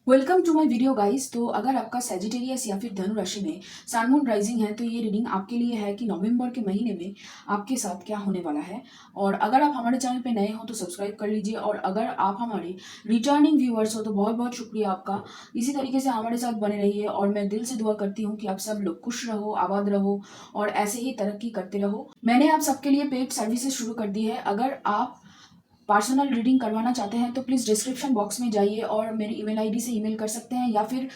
Welcome to my video guys. तो अगर आपका सेजिटेरियस या फिर धनु राशि में सन मून राइजिंग है तो ये रीडिंग आपके लिए है कि नवंबर के महीने में आपके साथ क्या होने वाला है। और अगर आप हमारे चैनल पे नए हो तो सब्सक्राइब कर लीजिए, और अगर आप हमारे रिटर्निंग व्यूअर्स हो तो बहुत बहुत शुक्रिया आपका। इसी तरीके से हमारे साथ बने रहिए और मैं दिल से दुआ करती हूँ कि आप सब लोग खुश रहो, आबाद रहो और ऐसे ही तरक्की करते रहो। मैंने आप सबके लिए पेड सर्विसेज शुरू कर दी है। अगर आप पर्सनल रीडिंग करवाना चाहते हैं तो प्लीज़ डिस्क्रिप्शन बॉक्स में जाइए और मेरी ईमेल आईडी से ईमेल कर सकते हैं, या फिर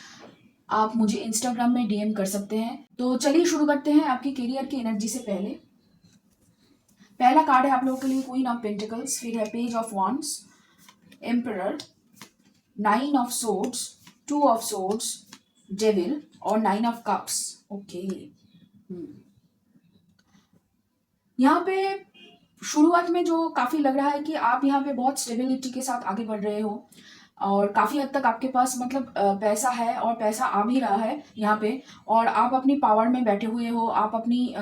आप मुझे इंस्टाग्राम में डीएम कर सकते हैं। तो चलिए शुरू करते हैं आपकी करियर की एनर्जी से पहले। पहला कार्ड है आप लोगों के लिए क्वीन ऑफ पेंटिकल्स, फिर है page of wands, emperor, nine of swords, two of swords, devil और नाइन ऑफ कप्स। ओके, यहाँ पे शुरुआत में जो काफ़ी लग रहा है कि आप यहाँ पे बहुत स्टेबिलिटी के साथ आगे बढ़ रहे हो और काफ़ी हद तक आपके पास मतलब पैसा है और पैसा आ भी रहा है यहाँ पे, और आप अपनी पावर में बैठे हुए हो, आप अपनी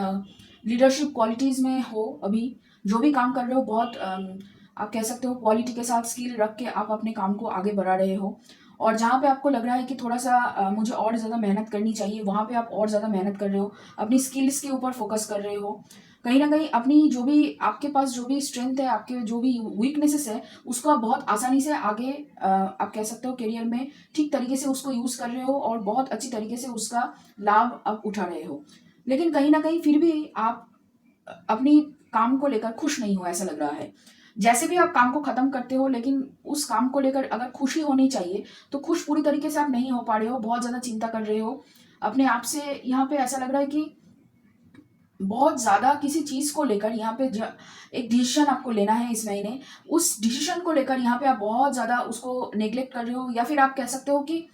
लीडरशिप क्वालिटीज़ में हो। अभी जो भी काम कर रहे हो बहुत आप कह सकते हो क्वालिटी के साथ स्किल रख के आप अपने काम को आगे बढ़ा रहे हो। और जहाँ पे आपको लग रहा है कि थोड़ा सा मुझे और ज़्यादा मेहनत करनी चाहिए, वहाँ पे आप और ज़्यादा मेहनत कर रहे हो, अपनी स्किल्स के ऊपर फोकस कर रहे हो। कहीं ना कहीं अपनी जो भी आपके पास जो भी स्ट्रेंथ है, आपके जो भी वीकनेसेस है, उसको आप बहुत आसानी से आगे आप कह सकते हो करियर में ठीक तरीके से उसको यूज़ कर रहे हो और बहुत अच्छी तरीके से उसका लाभ आप उठा रहे हो। लेकिन कहीं ना कहीं फिर भी आप अपनी काम को लेकर खुश नहीं हो, ऐसा लग रहा है। जैसे भी आप काम को खत्म करते हो, लेकिन उस काम को लेकर अगर खुशी होनी चाहिए तो खुश पूरी तरीके से आप नहीं हो पा रहे हो, बहुत ज़्यादा चिंता कर रहे हो अपने आप से। यहाँ पे ऐसा लग रहा है कि बहुत ज़्यादा किसी चीज़ को लेकर यहाँ पे एक डिसीजन आपको लेना है इस महीने। उस डिसीजन को लेकर यहाँ पे आप बहुत ज़्यादा उसको नेग्लेक्ट कर रहे हो, या फिर आप कह सकते हो कि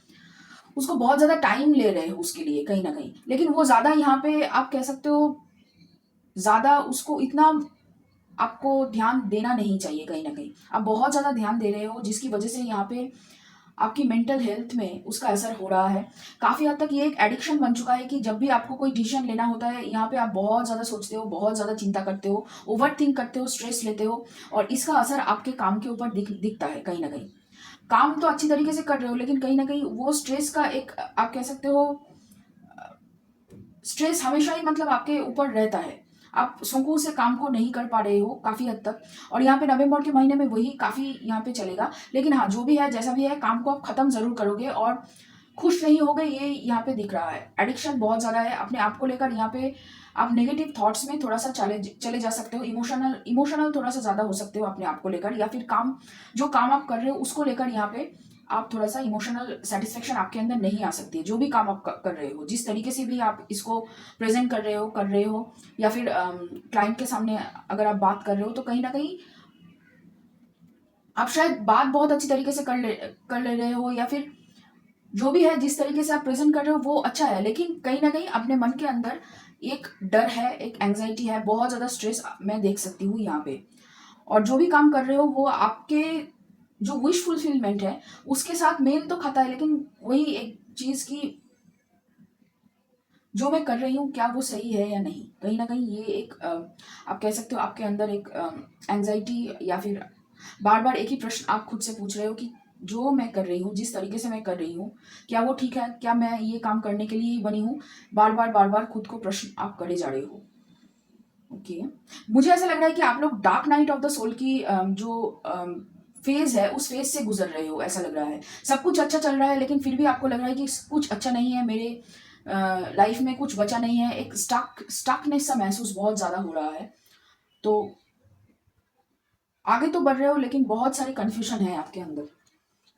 उसको बहुत ज़्यादा टाइम ले रहे हो उसके लिए कहीं ना कहीं। लेकिन वो ज़्यादा यहाँ पे आप कह सकते हो ज़्यादा उसको इतना आपको ध्यान देना नहीं चाहिए। कहीं ना कहीं आप बहुत ज़्यादा ध्यान दे रहे हो, जिसकी वजह से यहाँ पे आपकी मेंटल हेल्थ में उसका असर हो रहा है। काफ़ी हद तक ये एक एडिक्शन बन चुका है कि जब भी आपको कोई डिसीजन लेना होता है, यहाँ पे आप बहुत ज़्यादा सोचते हो, बहुत ज़्यादा चिंता करते हो, ओवर थिंक करते हो, स्ट्रेस लेते हो, और इसका असर आपके काम के ऊपर दिखता है कहीं ना कहीं। काम तो अच्छी तरीके से कर रहे हो, लेकिन कहीं ना कहीं वो स्ट्रेस का एक आप कह सकते हो स्ट्रेस हमेशा ही मतलब आपके ऊपर रहता है। आप सुकून से काम को नहीं कर पा रहे हो काफ़ी हद तक, और यहाँ पे नवंबर के महीने में वही काफ़ी यहाँ पे चलेगा। लेकिन हाँ, जो भी है जैसा भी है, काम को आप खत्म ज़रूर करोगे और खुश नहीं होगे, ये यहाँ पे दिख रहा है। एडिक्शन बहुत ज़्यादा है अपने आप को लेकर। यहाँ पे आप नेगेटिव थॉट्स में थोड़ा सा चले चले जा सकते हो, इमोशनल इमोशनल थोड़ा सा ज़्यादा हो सकते हो अपने आप को लेकर, या फिर काम जो काम आप कर रहे हो उसको लेकर यहाँ पे आप थोड़ा सा इमोशनल सेटिस्फेक्शन आपके अंदर नहीं आ सकती है। जो भी काम आप कर रहे हो, जिस तरीके से भी आप इसको प्रेजेंट कर रहे हो, या फिर क्लाइंट के सामने अगर आप बात कर रहे हो, तो कहीं ना कहीं आप शायद बात बहुत अच्छी तरीके से कर ले रहे हो, या फिर जो भी है जिस तरीके से आप प्रेजेंट कर रहे हो वो अच्छा है। लेकिन कहीं ना कहीं अपने मन के अंदर एक डर है, एक एंजाइटी है, बहुत ज़्यादा स्ट्रेस मैं देख सकती हूँ यहाँ पे। और जो भी काम कर रहे हो वो आपके जो विश फुलफिलमेंट है उसके साथ मेल तो खाता है, लेकिन वही एक चीज़ की जो मैं कर रही हूँ क्या वो सही है या नहीं। कहीं ना कहीं ये एक आप कह सकते हो आपके अंदर एक एंजाइटी, या फिर बार बार एक ही प्रश्न आप खुद से पूछ रहे हो कि जो मैं कर रही हूँ, जिस तरीके से मैं कर रही हूँ, क्या वो ठीक है, क्या मैं ये काम करने के लिए ही बनी हूँ। बार बार खुद को प्रश्न आप करे जा रहे हो। ओके, मुझे ऐसा लग रहा है कि आप लोग dark night of the soul की जो फेज है उस फेज से गुजर रहे हो, ऐसा लग रहा है। सब कुछ अच्छा चल रहा है, लेकिन फिर भी आपको लग रहा है कि कुछ अच्छा नहीं है, मेरे लाइफ में कुछ बचा नहीं है। एक स्टकनेस सा महसूस बहुत ज्यादा हो रहा है। तो आगे तो बढ़ रहे हो, लेकिन बहुत सारी कंफ्यूजन है आपके अंदर।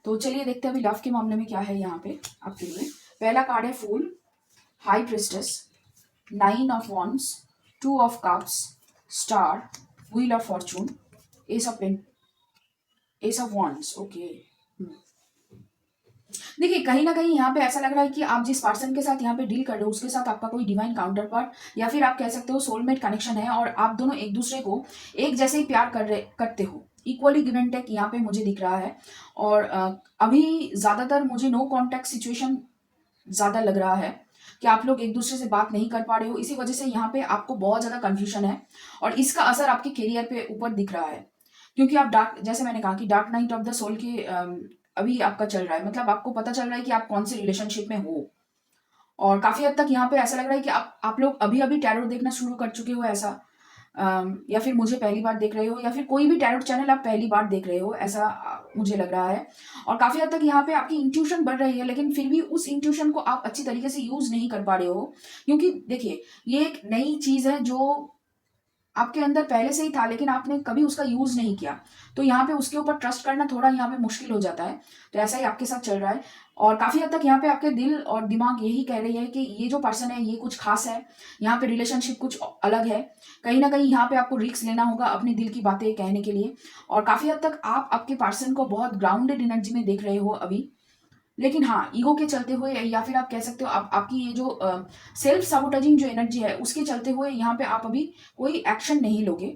तो चलिए देखते हैं अभी लव के मामले में क्या है यहाँ पे आपके लिए। पहला कार्ड है fool, high priestess, nine of wands, two of cups, star, wheel of fortune, ace of pen, ace of wands। Okay, देखिए कहीं ना कहीं यहाँ पे ऐसा लग रहा है कि आप जिस पर्सन के साथ यहाँ पे डील कर रहे हो उसके साथ आपका कोई डिवाइन काउंटर पार्ट, या फिर आप कह सकते हो सोलमेट कनेक्शन है, और आप दोनों एक दूसरे को एक जैसे ही प्यार करते हो। इक्वली गिव एंड टेक यहाँ पे मुझे दिख रहा है। और अभी ज्यादातर मुझे नो कॉन्टेक्ट सिचुएशन ज्यादा लग रहा है कि आप लोग एक दूसरे से बात नहीं कर पा रहे हो। इसी वजह से यहाँ पे आपको बहुत ज्यादा कंफ्यूजन है, और इसका असर आपके करियर पे ऊपर दिख रहा है। क्योंकि आप डार्क, जैसे मैंने कहा कि dark night of the soul के अभी आपका चल रहा है, मतलब आपको पता चल रहा है कि आप कौन से रिलेशनशिप में हो। और काफ़ी हद तक यहाँ पे ऐसा लग रहा है कि आप लोग अभी-अभी टैरोट देखना शुरू कर चुके हो ऐसा, या फिर मुझे पहली बार देख रहे हो, या फिर कोई भी टैरोट चैनल आप पहली बार देख रहे हो, ऐसा मुझे लग रहा है। और काफ़ी हद तक यहाँ पे आपकी इंट्यूशन बढ़ रही है, लेकिन फिर भी उस इंट्यूशन को आप अच्छी तरीके से यूज़ नहीं कर पा रहे हो। क्योंकि देखिए, ये एक नई चीज़ है जो आपके अंदर पहले से ही था, लेकिन आपने कभी उसका यूज़ नहीं किया। तो यहाँ पे उसके ऊपर ट्रस्ट करना थोड़ा यहाँ पे मुश्किल हो जाता है। तो ऐसा ही आपके साथ चल रहा है। और काफ़ी हद तक यहाँ पे आपके दिल और दिमाग यही कह रही है कि ये जो पर्सन है ये कुछ खास है। यहाँ पे रिलेशनशिप कुछ अलग है। कहीं न कहीं यहाँ पे आपको रिस्क लेना होगा अपने दिल की बातें कहने के लिए। और काफ़ी हद तक आप आपके पर्सन को बहुत ग्राउंडेड एनर्जी में देख रहे हो अभी। लेकिन हाँ, ईगो के चलते हुए, या फिर आप कह सकते हो आप आपकी ये जो सेल्फ sabotaging जो एनर्जी है उसके चलते हुए यहाँ पे आप अभी कोई एक्शन नहीं लोगे।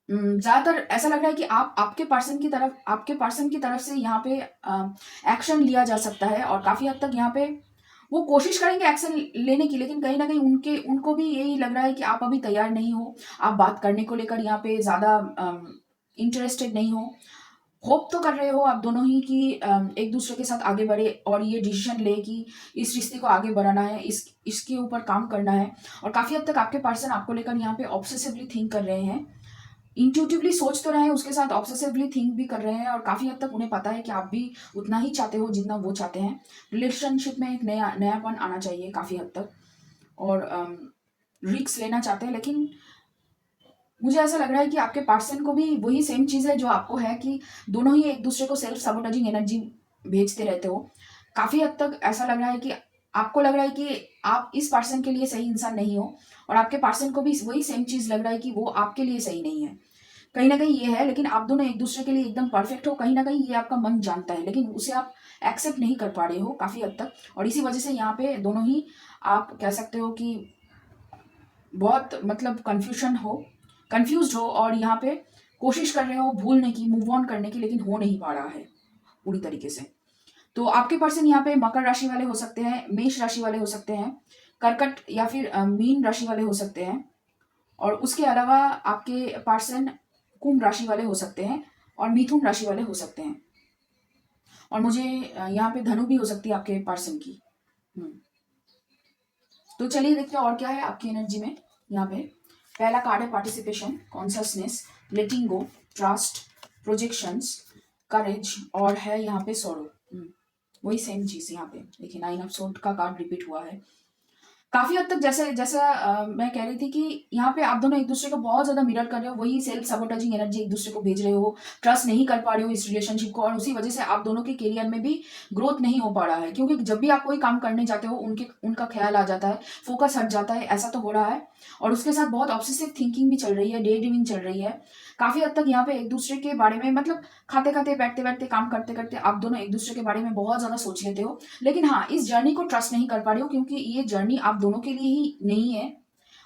ज़्यादातर ऐसा लग रहा है कि आपके पर्सन की तरफ से यहाँ पे एक्शन लिया जा सकता है। और काफ़ी हद तक यहाँ पे वो कोशिश करेंगे एक्शन लेने की, लेकिन कहीं न कहीं उनको भी यही लग रहा है कि आप अभी तैयार नहीं हो। आप बात करने को लेकर यहाँ पे ज़्यादा इंटरेस्टेड नहीं हो। होप तो कर रहे हो आप दोनों ही कि एक दूसरे के साथ आगे बढ़े और ये डिसीजन ले कि इस रिश्ते को आगे बढ़ाना है, इसके ऊपर काम करना है। और काफ़ी हद तक आपके पर्सन आपको लेकर यहाँ पे ऑब्सेसिवली थिंक कर रहे हैं। इंट्यूटिवली सोच तो रहे हैं, उसके साथ ऑब्सेसिवली थिंक भी कर रहे हैं। और काफ़ी हद तक उन्हें पता है कि आप भी उतना ही चाहते हो जितना वो चाहते हैं। रिलेशनशिप में एक नयापन आना चाहिए काफ़ी हद तक। और रिस्क लेना चाहते हैं, लेकिन मुझे ऐसा लग रहा है कि आपके पर्सन को भी वही सेम चीज़ है जो आपको है, कि दोनों ही एक दूसरे को सेल्फ sabotaging एनर्जी भेजते रहते हो। काफ़ी हद तक ऐसा लग रहा है कि आपको लग रहा है कि आप इस पर्सन के लिए सही इंसान नहीं हो, और आपके पर्सन को भी वही सेम चीज़ लग रहा है कि वो आपके लिए सही नहीं है। कहीं न कहीं ये है, लेकिन आप दोनों एक दूसरे के लिए एकदम परफेक्ट हो, कहीं न कहीं ये आपका मन जानता है, लेकिन उसे आप एक्सेप्ट नहीं कर पा रहे हो काफ़ी हद तक। और इसी वजह से यहाँ पे दोनों ही आप कह सकते हो कि बहुत मतलब कन्फ्यूज़्ड हो, और यहाँ पे कोशिश कर रहे हो भूलने की, मूव ऑन करने की, लेकिन हो नहीं पा रहा है पूरी तरीके से। तो आपके पर्सन यहाँ पे मकर राशि वाले हो सकते हैं, मेष राशि वाले हो सकते हैं, कर्कट या फिर मीन राशि वाले हो सकते हैं। और उसके अलावा आपके पर्सन कुंभ राशि वाले हो सकते हैं और मिथुन राशि वाले हो सकते हैं। और मुझे यहाँ पे धनु भी हो सकती है आपके पर्सन की। हम्म। तो चलिए देखते हैं और क्या है आपकी एनर्जी में। यहाँ पे पहला कार्ड है पार्टिसिपेशन, कॉन्सियसनेस, लेटिंग गो, ट्रस्ट, प्रोजेक्शंस, करेज, और है यहाँ पे सोरो। वही सेम चीज यहाँ पे देखिए, 9 ऑफ सोर्ड का कार्ड रिपीट हुआ है। काफी हद तक जैसे जैसा मैं कह रही थी कि यहाँ पे आप दोनों एक दूसरे को बहुत ज्यादा मिरर कर रहे हो, वही सेल्फ sabotaging एनर्जी एक दूसरे को भेज रहे हो, ट्रस्ट नहीं कर पा रहे हो इस रिलेशनशिप को, और उसी वजह से आप दोनों के करियर में भी ग्रोथ नहीं हो पा रहा है। क्योंकि जब भी आप कोई काम करने जाते हो उनका ख्याल आ जाता है, फोकस हट जाता है, ऐसा तो हो रहा है। और उसके साथ बहुत ऑब्सेसिव थिंकिंग भी चल रही है, डे ड्रीमिंग चल रही है। काफी हद तक यहाँ पे एक दूसरे के बारे में, मतलब खाते खाते, बैठते बैठते, काम करते करते आप दोनों एक दूसरे के बारे में बहुत ज्यादा सोच लेते हो। लेकिन हाँ, इस जर्नी को ट्रस्ट नहीं कर पा रहे हो, क्योंकि ये जर्नी आप दोनों के लिए ही नहीं है।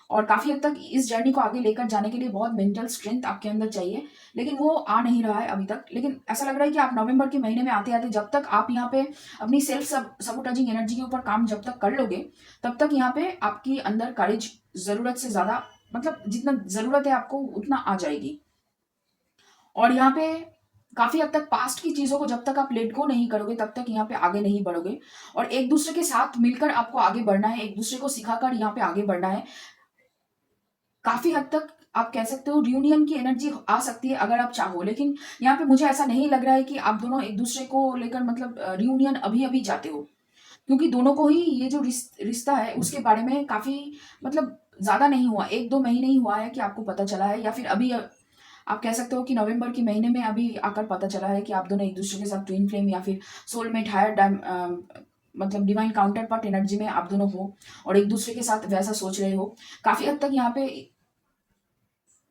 और काफी हद तक इस जर्नी को आगे लेकर जाने के लिए बहुत मेंटल स्ट्रेंथ आपके अंदर चाहिए, लेकिन वो आ नहीं रहा है अभी तक। लेकिन ऐसा लग रहा है कि आप नवंबर के महीने में आते आते, जब तक आप यहाँ पे अपनी सेल्फ sabotaging एनर्जी के ऊपर काम जब तक कर लोगे, तब तक यहाँ पे आपके अंदर करेज जरूरत से ज्यादा, मतलब जितना जरूरत है आपको उतना आ जाएगी। और यहाँ पे काफी हद तक पास्ट की चीजों को जब तक आप लेट गो नहीं करोगे, तब तक यहाँ पे आगे नहीं बढ़ोगे। और एक दूसरे के साथ मिलकर आपको आगे बढ़ना है, एक दूसरे को सिखाकर यहाँ पे आगे बढ़ना है। काफी हद तक आप कह सकते हो रियूनियन की एनर्जी आ सकती है अगर आप चाहो, लेकिन यहाँ पे मुझे ऐसा नहीं लग रहा है कि आप दोनों एक दूसरे को लेकर मतलब रियूनियन अभी अभी चाहते हो। क्योंकि दोनों को ही ये जो रिश्ता है उसके बारे में काफी, मतलब ज्यादा नहीं हुआ, 1-2 महीने ही हुआ है कि आपको पता चला है, या फिर अभी आप कह सकते हो कि नवंबर के महीने में अभी आकर पता चला है कि आप दोनों एक दूसरे के साथ ट्विन फ्लेम या फिर सोलमेट, हायर मतलब डिवाइन काउंटर पार्ट एनर्जी में आप दोनों हो, और एक दूसरे के साथ वैसा सोच रहे हो। काफी हद तक यहाँ पे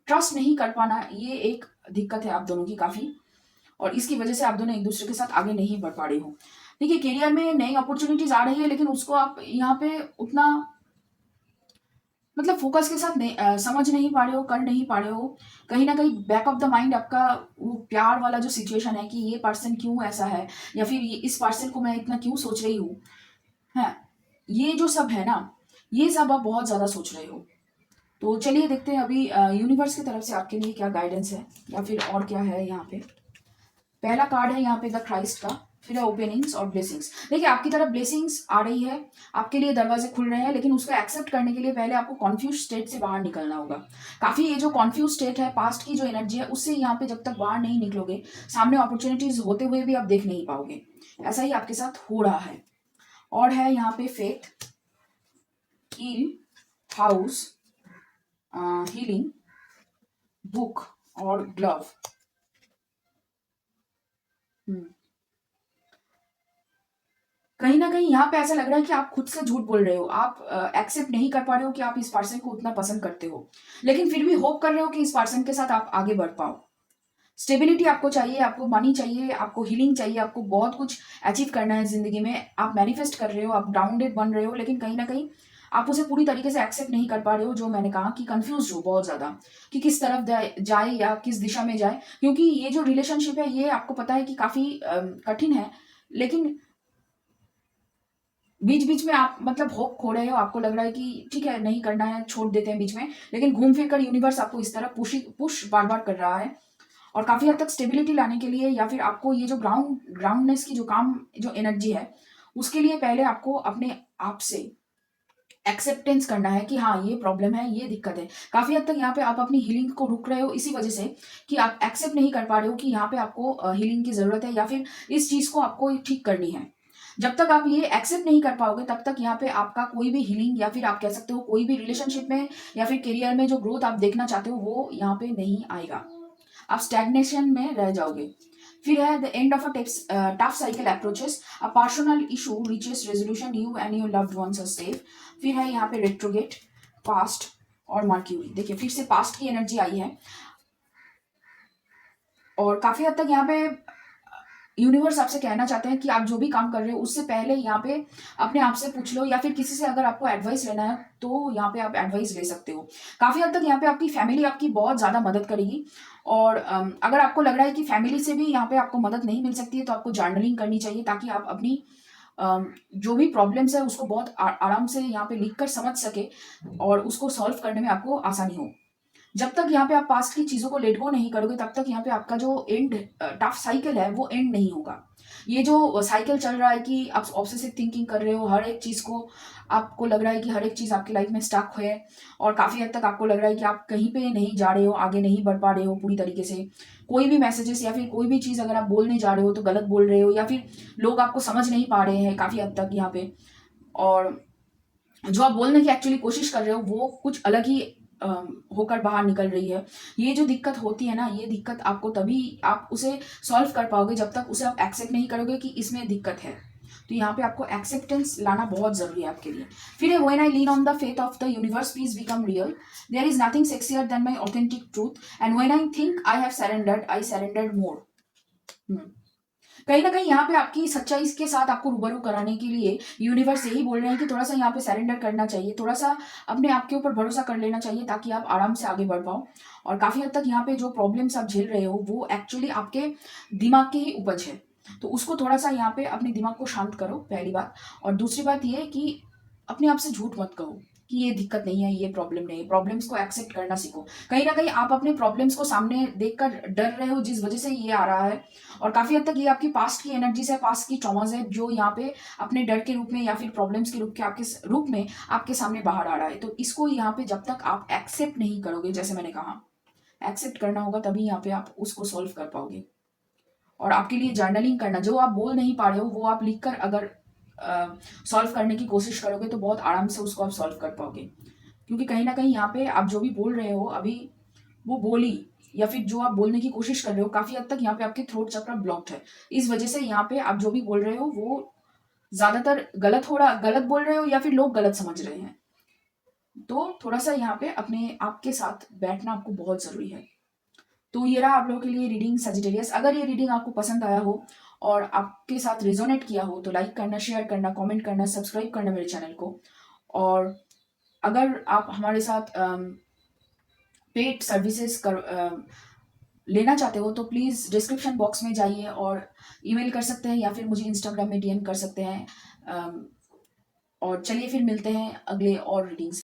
ट्रस्ट नहीं कर पाना, ये एक दिक्कत है आप दोनों की काफी, और इसकी वजह से आप दोनों एक दूसरे के साथ आगे नहीं बढ़ पा रहे हो। देखिए, करियर में नई अपॉर्चुनिटीज आ रही है, लेकिन उसको आप यहाँ पे उतना मतलब फोकस के साथ नहीं, समझ नहीं पा रहे हो, कर नहीं पा रहे हो। कहीं ना कहीं बैक ऑफ द माइंड आपका वो प्यार वाला जो सिचुएशन है कि ये पर्सन क्यों ऐसा है, या फिर इस पर्सन को मैं इतना क्यों सोच रही हूँ, है, ये जो सब है ना, ये सब आप बहुत ज्यादा सोच रहे हो। तो चलिए देखते हैं अभी यूनिवर्स की तरफ से आपके लिए क्या गाइडेंस है, या फिर और क्या है यहाँ पे। पहला कार्ड है यहाँ पे द क्राइस्ट का, फिर है ओपनिंग्स और ब्लेसिंग्स। देखिए आपकी तरफ ब्लेसिंग्स आ रही है, आपके लिए दरवाजे खुल रहे हैं, लेकिन उसको एक्सेप्ट करने के लिए पहले आपको कॉन्फ्यूज स्टेट से बाहर निकलना होगा। काफी ये जो कॉन्फ्यूज स्टेट है, पास्ट की जो एनर्जी है, उससे यहाँ पे जब तक बाहर नहीं निकलोगे, सामने अपॉर्चुनिटीज होते हुए भी आप देख नहीं पाओगे। ऐसा ही आपके साथ हो रहा है। और है यहाँ पे faith, heal, house, healing, book और ग्लव। कहीं ना कहीं यहाँ पे ऐसा लग रहा है कि आप खुद से झूठ बोल रहे हो, आप एक्सेप्ट नहीं कर पा रहे हो कि आप इस पर्सन को उतना पसंद करते हो, लेकिन फिर भी होप कर रहे हो कि इस पर्सन के साथ आप आगे बढ़ पाओ। स्टेबिलिटी आपको चाहिए, आपको मनी चाहिए, आपको हीलिंग चाहिए, आपको बहुत कुछ अचीव करना है जिंदगी में। आप मैनिफेस्ट कर रहे हो, आप ग्राउंडेड बन रहे हो, लेकिन कहीं ना कहीं आप उसे पूरी तरीके से एक्सेप्ट नहीं कर पा रहे हो। जो मैंने कहा कि कंफ्यूज हो बहुत ज्यादा कि किस तरफ जाए या किस दिशा में जाए, क्योंकि ये जो रिलेशनशिप है ये आपको पता है कि काफी कठिन है, लेकिन बीच बीच में आप मतलब होप खो रहे हो। आपको लग रहा है कि ठीक है नहीं करना है, छोड़ देते हैं बीच में, लेकिन घूम फिर कर यूनिवर्स आपको इस तरह पुश बार बार कर रहा है। और काफी हद तक स्टेबिलिटी लाने के लिए, या फिर आपको ये जो ग्राउंडनेस की जो काम जो एनर्जी है, उसके लिए पहले आपको अपने आप से एक्सेप्टेंस करना है कि हाँ ये प्रॉब्लम है, ये दिक्कत है। काफी हद तक यहाँ पे आप अपनी हीलिंग को रुक रहे हो इसी वजह से कि आप एक्सेप्ट नहीं कर पा रहे हो कि यहाँ पे आपको हीलिंग की जरूरत है, या फिर इस चीज को आपको ठीक करनी है। जब तक आप ये एक्सेप्ट नहीं कर पाओगे, तब तक यहाँ पे आपका कोई भी हीलिंग, या फिर आप कह सकते हो कोई भी रिलेशनशिप में या फिर करियर में जो ग्रोथ आप देखना चाहते हो, वो यहाँ पे नहीं आएगा। आप स्टैग्नेशन में रह जाओगे। फिर है the end of a tough cycle approaches, a personal issue reaches resolution, you and your loved ones are safe. फिर है यहाँ पे रेट्रोगेट, पास्ट और मर्क्यूरी। देखिए फिर से पास्ट की एनर्जी आई है, और काफी हद तक यहाँ पे यूनिवर्स आपसे कहना चाहते हैं कि आप जो भी काम कर रहे हो उससे पहले यहाँ पे अपने आप से पूछ लो, या फिर किसी से अगर आपको एडवाइस लेना है तो यहाँ पे आप एडवाइस ले सकते हो। काफी हद तक यहाँ पे आपकी फैमिली आपकी बहुत ज्यादा मदद करेगी। और अगर आपको लग रहा है कि फैमिली से भी यहाँ पे आपको मदद नहीं मिल सकती है, तो आपको जर्नलिंग करनी चाहिए, ताकि आप अपनी जो भी प्रॉब्लम्स है उसको बहुत आराम से यहाँ पे लिख कर समझ सके, और उसको सॉल्व करने में आपको आसानी हो। जब तक यहाँ पे आप पास्ट की चीजों को लेट गो नहीं करोगे, तब तक यहाँ पे आपका जो एंड टफ साइकिल है वो एंड नहीं होगा। ये जो साइकिल चल रहा है कि आप ऑब्सेसिव थिंकिंग कर रहे हो, हर एक चीज को आपको लग रहा है कि हर एक चीज आपकी लाइफ में स्टक है, और काफी हद तक आपको लग रहा है कि आप कहीं पे नहीं जा रहे हो, आगे नहीं बढ़ पा रहे हो पूरी तरीके से। कोई भी मैसेजेस या फिर कोई भी चीज अगर आप बोलने जा रहे हो तो गलत बोल रहे हो, या फिर लोग आपको समझ नहीं पा रहे हैं काफी हद तक यहाँ पे, और जो आप बोलने की एक्चुअली कोशिश कर रहे हो वो कुछ अलग ही होकर बाहर निकल रही है। ये जो दिक्कत होती है ना, ये दिक्कत आपको तभी आप उसे सॉल्व कर पाओगे जब तक उसे आप एक्सेप्ट नहीं करोगे कि इसमें दिक्कत है। तो यहाँ पे आपको एक्सेप्टेंस लाना बहुत जरूरी है आपके लिए। फिर है when I lean on the faith of the universe please become real, there is nothing sexier than my authentic truth, and when I think I surrendered more. कहीं ना कहीं यहाँ पे आपकी सच्चाई के साथ आपको रूबरू कराने के लिए यूनिवर्स यही बोल रहे हैं कि थोड़ा सा यहाँ पे सरेंडर करना चाहिए, थोड़ा सा अपने आप के ऊपर भरोसा कर लेना चाहिए, ताकि आप आराम से आगे बढ़ पाओ। और काफी हद तक यहाँ पे जो प्रॉब्लम्स आप झेल रहे हो वो एक्चुअली आपके दिमाग की ही उपज है। तो उसको थोड़ा सा यहाँ पे अपने दिमाग को शांत करो, पहली बात। और दूसरी बात ये कि अपने आप से झूठ मत कहो कि ये दिक्कत नहीं है, ये प्रॉब्लम नहीं है। प्रॉब्लम्स को एक्सेप्ट करना सीखो। कहीं ना कहीं आप अपने प्रॉब्लम्स को सामने देखकर डर रहे हो, जिस वजह से ये आ रहा है। और काफी हद तक ये आपकी पास्ट की एनर्जीज है, पास्ट की ट्रॉमाज है, जो यहाँ पे अपने डर के रूप में या फिर प्रॉब्लम्स के रूप में आपके सामने बाहर आ रहा है। तो इसको यहाँ पे जब तक आप एक्सेप्ट नहीं करोगे, जैसे मैंने कहा एक्सेप्ट करना होगा, तभी यहाँ पे आप उसको सॉल्व कर पाओगे। और आपके लिए जर्नलिंग करना, जो आप बोल नहीं पा रहे हो वो आप लिखकर अगर सॉल्व करने की कोशिश करोगे तो बहुत आराम से उसको आप सॉल्व कर पाओगे। क्योंकि कहीं ना कहीं यहाँ पे आप जो भी बोल रहे हो अभी, वो बोली या फिर जो आप बोलने की कोशिश कर रहे हो, काफी हद तक यहाँ पे आपके थ्रोट चक्र ब्लॉक्ड है। इस वजह से यहाँ पे आप जो भी बोल रहे हो वो ज्यादातर गलत बोल रहे हो, या फिर लोग गलत समझ रहे हैं। तो थोड़ा सा यहाँ पे अपने आप के साथ बैठना आपको बहुत जरूरी है। तो ये रहा आप लोगों के लिए रीडिंग सजिटेरियस। अगर ये रीडिंग आपको पसंद आया हो और आपके साथ रिजोनेट किया हो तो लाइक करना, शेयर करना, कमेंट करना, सब्सक्राइब करना मेरे चैनल को। और अगर आप हमारे साथ पेड सर्विसेज लेना चाहते हो तो प्लीज़ डिस्क्रिप्शन बॉक्स में जाइए और ईमेल कर सकते हैं, या फिर मुझे इंस्टाग्राम में डीएम कर सकते हैं। और चलिए फिर मिलते हैं अगले और रीडिंग्स।